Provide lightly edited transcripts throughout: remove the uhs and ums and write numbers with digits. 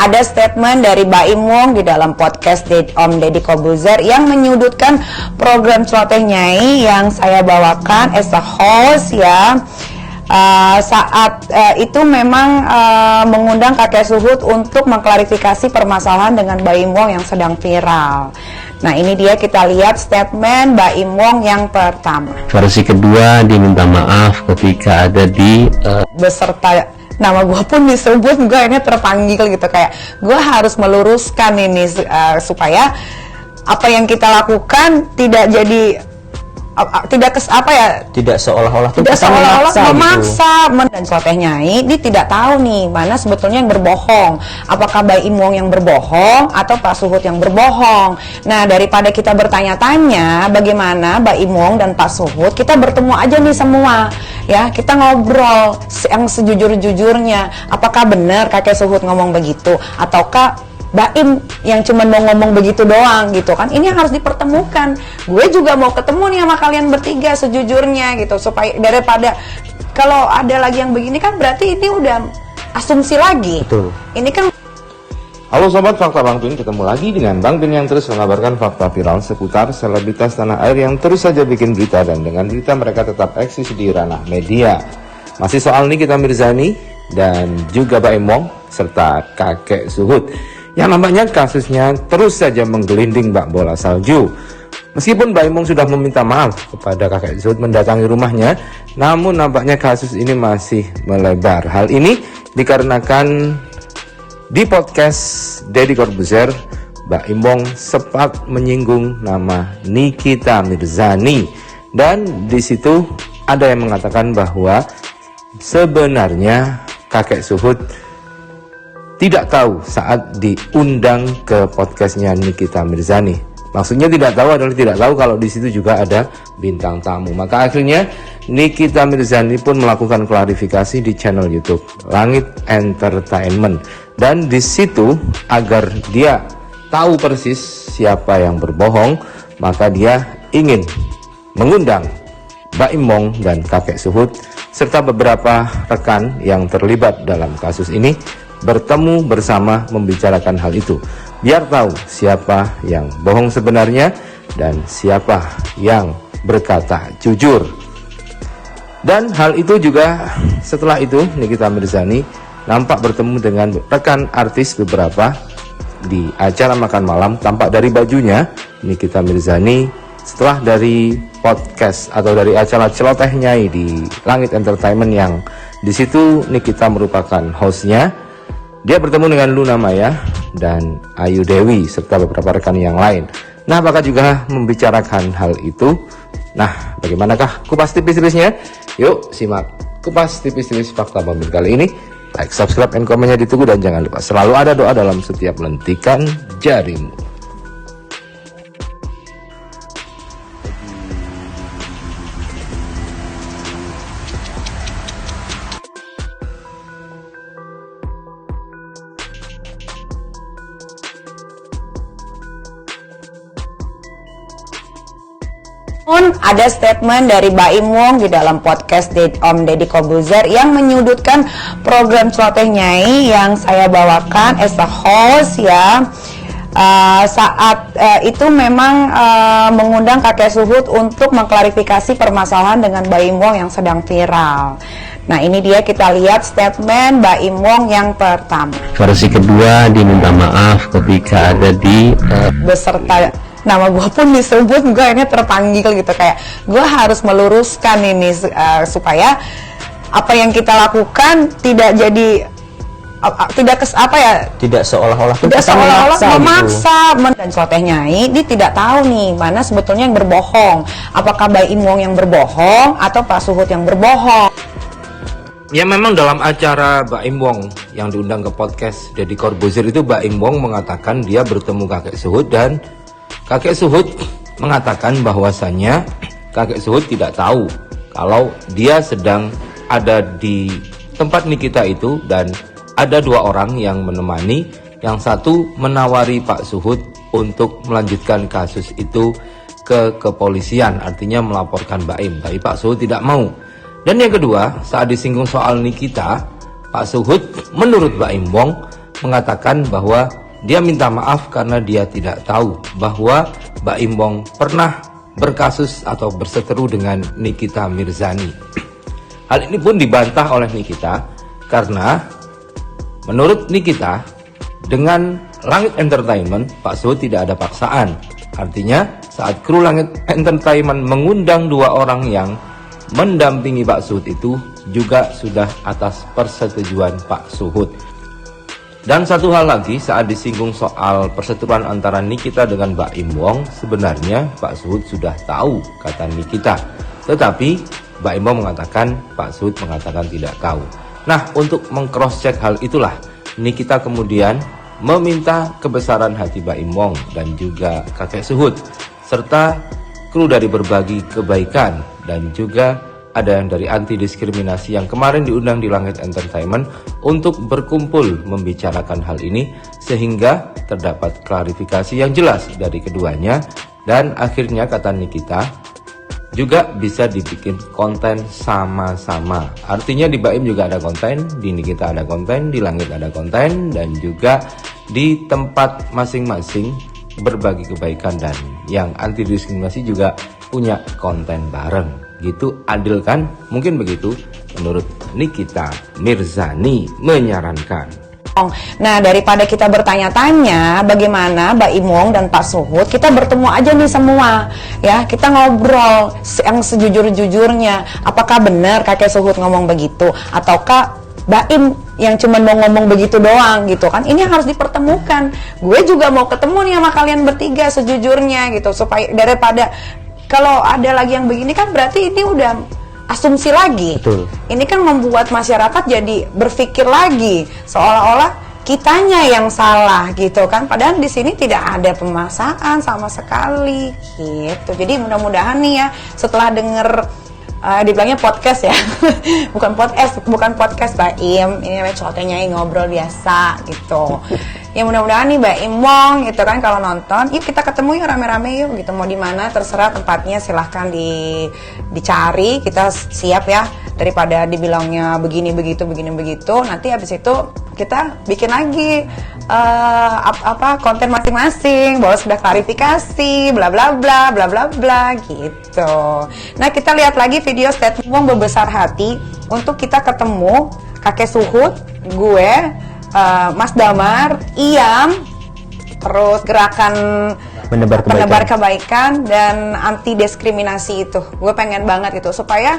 ada statement dari Baim Wong di dalam podcast Om Deddy Corbuzier yang menyudutkan program Celoteh Nyai yang saya bawakan as a host ya. Saat itu memang mengundang kakek Suhut untuk mengklarifikasi permasalahan dengan Baim Wong yang sedang viral. Nah ini dia, kita lihat statement Baim Wong yang pertama. Versi kedua, diminta maaf ketika ada di beserta nama gue pun disebut, gue ini terpanggil gitu, kayak gue harus meluruskan ini supaya apa yang kita lakukan tidak jadi tidak seolah-olah memaksa dan Celoteh Nyai ini tidak tahu nih mana sebetulnya yang berbohong, apakah Baim Wong yang berbohong atau Pak Suhut yang berbohong. Nah daripada kita bertanya-tanya bagaimana Baim Wong dan Pak Suhut, kita bertemu aja nih semua ya, kita ngobrol yang sejujur-jujurnya, apakah benar kakek Suhut ngomong begitu ataukah Baim yang cuma mau ngomong begitu doang gitu kan. Ini yang harus dipertemukan. Gue juga mau ketemu nih sama kalian bertiga sejujurnya gitu, supaya daripada kalau ada lagi yang begini kan berarti ini udah asumsi lagi. Betul. Ini kan. Halo sobat Fakta Bang Pin, ketemu lagi dengan Bang Pin yang terus mengabarkan fakta viral seputar selebritas tanah air yang terus saja bikin berita, dan dengan berita mereka tetap eksis di ranah media. Masih soal Nikita Mirzani dan juga Baim Wong serta kakek Suhut yang nampaknya kasusnya terus saja menggelinding bak bola salju. Meskipun Baim Wong sudah meminta maaf kepada kakek Suhut mendatangi rumahnya, namun nampaknya kasus ini masih melebar. Hal ini dikarenakan di podcast Deddy Corbuzier, Baim Wong sempat menyinggung nama Nikita Mirzani, dan di situ ada yang mengatakan bahwa sebenarnya kakek Suhut tidak tahu saat diundang ke podcastnya Nikita Mirzani. Maksudnya tidak tahu adalah tidak tahu kalau di situ juga ada bintang tamu. Maka akhirnya Nikita Mirzani pun melakukan klarifikasi di channel YouTube Langit Entertainment, dan di situ agar dia tahu persis siapa yang berbohong, maka dia ingin mengundang Baim Wong dan kakek Suhut serta beberapa rekan yang terlibat dalam kasus ini bertemu bersama membicarakan hal itu, biar tahu siapa yang bohong sebenarnya dan siapa yang berkata jujur. Dan hal itu juga setelah itu Nikita Mirzani nampak bertemu dengan rekan artis beberapa di acara makan malam. Tampak dari bajunya Nikita Mirzani setelah dari podcast atau dari acara Celoteh Nyai di Langit Entertainment, yang di situ Nikita merupakan hostnya. Dia bertemu dengan Luna Maya dan Ayu Dewi serta beberapa rekan yang lain. Nah, apakah juga membicarakan hal itu? Nah, bagaimanakah kupas tipis-tipisnya? Yuk simak kupas tipis-tipis fakta Bang Pin kali ini. Like, subscribe, dan komennya ditunggu, dan jangan lupa selalu ada doa dalam setiap lentikan jarimu. Ada statement dari Baim Wong di dalam podcast Om Deddy Corbuzier yang menyudutkan program Celoteh Nyai yang saya bawakan as a host ya. Saat itu memang mengundang kakek Suhut untuk mengklarifikasi permasalahan dengan Baim Wong yang sedang viral. Nah ini dia, kita lihat statement Baim Wong yang pertama. Versi kedua, diminta maaf ketika ada di beserta nama gue pun disebut, gue ini terpanggil gitu, kayak gue harus meluruskan ini supaya apa yang kita lakukan tidak jadi tidak seolah-olah memaksa gitu. Dan Celoteh Nyai ini tidak tahu nih mana sebetulnya yang berbohong, apakah Baim Wong yang berbohong atau Pak Suhut yang berbohong. Ya, memang dalam acara Baim Wong yang diundang ke podcast Deddy Corbuzier itu, Baim Wong mengatakan dia bertemu kakek Suhut, dan kakek Suhut mengatakan bahwasannya kakek Suhut tidak tahu kalau dia sedang ada di tempat Nikita itu, dan ada dua orang yang menemani. Yang satu menawari Pak Suhut untuk melanjutkan kasus itu ke kepolisian, artinya melaporkan Baim, tapi Pak Suhut tidak mau. Dan yang kedua, saat disinggung soal Nikita, Pak Suhut menurut Baim Wong mengatakan bahwa dia minta maaf karena dia tidak tahu bahwa Baim Wong pernah berkasus atau berseteru dengan Nikita Mirzani. Hal ini pun dibantah oleh Nikita karena menurut Nikita, dengan Langit Entertainment, Pak Suhut tidak ada paksaan. Artinya saat kru Langit Entertainment mengundang 2 orang yang mendampingi Pak Suhut itu juga sudah atas persetujuan Pak Suhut. Dan satu hal lagi, saat disinggung soal perseteruan antara Nikita dengan Baim Wong, sebenarnya Pak Suhut sudah tahu, kata Nikita. Tetapi Baim Wong mengatakan, Pak Suhut mengatakan tidak tahu. Nah, untuk meng-cross-check hal itulah, Nikita kemudian meminta kebesaran hati Baim Wong dan juga kakek Suhut, serta kru dari berbagi kebaikan, dan juga ada yang dari anti diskriminasi yang kemarin diundang di Langit Entertainment untuk berkumpul membicarakan hal ini sehingga terdapat klarifikasi yang jelas dari keduanya, dan akhirnya kata Nikita juga bisa dibikin konten sama-sama. Artinya di Baim juga ada konten, di Nikita ada konten, di Langit ada konten, dan juga di tempat masing-masing berbagi kebaikan dan yang anti diskriminasi juga punya konten bareng. Gitu adil kan? Mungkin begitu menurut Nikita Mirzani menyarankan. Nah, daripada kita bertanya-tanya bagaimana Baim Wong dan Pak Suhut, kita bertemu aja nih semua, ya. Kita ngobrol yang sejujur-jujurnya. Apakah benar kakek Suhut ngomong begitu, ataukah Baim yang cuma mau ngomong begitu doang gitu kan? Ini harus dipertemukan. Gue juga mau ketemu nih sama kalian bertiga sejujurnya gitu, supaya daripada kalau ada lagi yang begini kan berarti ini udah asumsi lagi. Betul. Ini kan membuat masyarakat jadi berpikir lagi seolah-olah kitanya yang salah gitu kan. Padahal di sini tidak ada pemaksaan sama sekali gitu. Jadi mudah-mudahan nih ya, setelah denger dibilangnya podcast ya, bukan podcast Baim, ini namanya celotehnya ngobrol biasa gitu. Ya mudah-mudahan nih Baim Wong gitu kan, kalau nonton, yuk kita ketemu yuk rame-rame yuk gitu, mau di mana terserah tempatnya, silahkan dicari, kita siap ya, daripada dibilangnya begini begitu, nanti habis itu kita bikin lagi konten masing-masing bahwa sudah klarifikasi bla bla bla bla bla bla gitu. Nah, kita lihat lagi video statement Wong berbesar hati untuk kita ketemu kakek Suhut, gue, Mas Damar, Iyam, terus gerakan penebar kebaikan dan anti diskriminasi itu. Gue pengen banget gitu supaya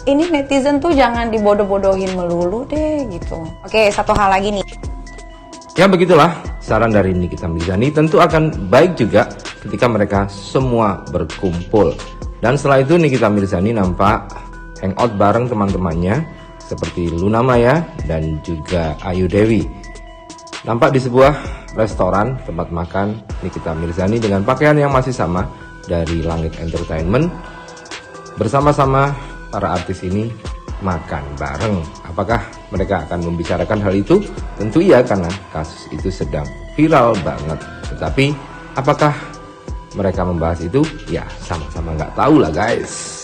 ini netizen tuh jangan dibodoh-bodohin melulu deh gitu. Oke, satu hal lagi nih. Ya begitulah saran dari Nikita Mirzani, tentu akan baik juga ketika mereka semua berkumpul. Dan setelah itu Nikita Mirzani nampak hangout bareng teman-temannya seperti Luna Maya dan juga Ayu Dewi. Nampak di sebuah restoran tempat makan Nikita Mirzani dengan pakaian yang masih sama dari Langit Entertainment. Bersama-sama para artis ini makan bareng. Apakah mereka akan membicarakan hal itu? Tentu iya, karena kasus itu sedang viral banget. Tetapi apakah mereka membahas itu? Ya sama-sama nggak tahu lah guys.